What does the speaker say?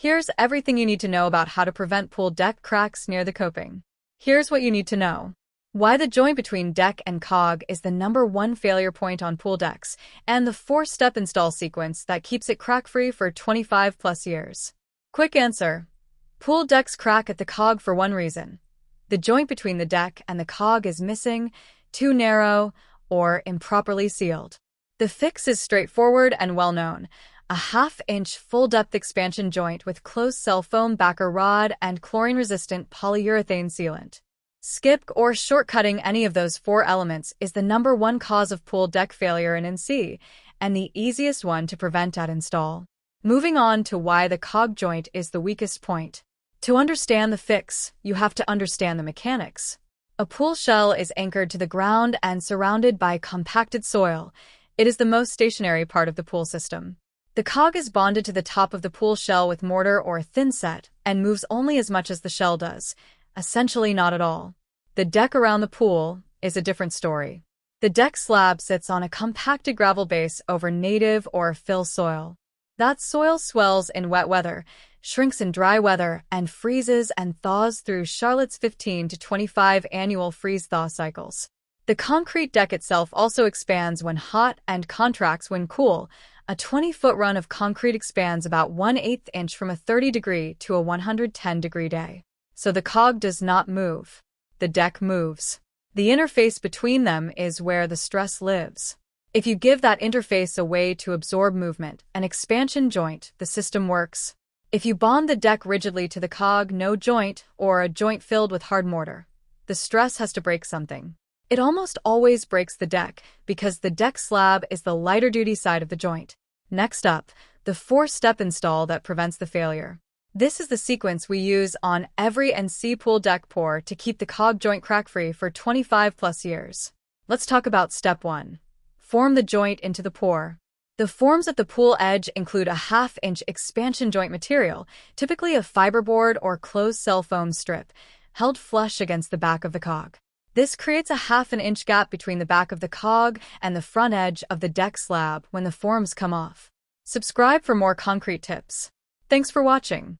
Here's everything you need to know about how to prevent pool deck cracks near the coping. Here's what you need to know. Why the joint between deck and cog is the #1 failure point on pool decks, and the 4-step install sequence that keeps it crack-free for 25+ years. Quick answer. Pool decks crack at the cog for one reason. The joint between the deck and the cog is missing, too narrow, or improperly sealed. The fix is straightforward and well-known. A 1/2-inch full-depth expansion joint with closed-cell foam backer rod and chlorine-resistant polyurethane sealant. Skip or shortcutting any of those 4 elements is the #1 cause of pool deck failure in NC, and the easiest one to prevent at install. Moving on to why the cog joint is the weakest point. To understand the fix, you have to understand the mechanics. A pool shell is anchored to the ground and surrounded by compacted soil. It is the most stationary part of the pool system. The cog is bonded to the top of the pool shell with mortar or thinset and moves only as much as the shell does, essentially not at all. The deck around the pool is a different story. The deck slab sits on a compacted gravel base over native or fill soil. That soil swells in wet weather, shrinks in dry weather, and freezes and thaws through Charlotte's 15 to 25 annual freeze-thaw cycles. The concrete deck itself also expands when hot and contracts when cool. A 20-foot run of concrete expands about 1/8 inch from a 30-degree to a 110-degree day. So the cog does not move. The deck moves. The interface between them is where the stress lives. If you give that interface a way to absorb movement, an expansion joint, the system works. If you bond the deck rigidly to the cog, no joint, or a joint filled with hard mortar, the stress has to break something. It almost always breaks the deck, because the deck slab is the lighter-duty side of the joint. Next up, the 4-step install that prevents the failure. This is the sequence we use on every NC pool deck pour to keep the cog joint crack-free for 25+ years. Let's talk about step 1. Form the joint into the pour. The forms at the pool edge include a 1/2-inch expansion joint material, typically a fiberboard or closed-cell foam strip, held flush against the back of the cog. This creates a 1/2-inch gap between the back of the cog and the front edge of the deck slab when the forms come off. Subscribe for more concrete tips. Thanks for watching.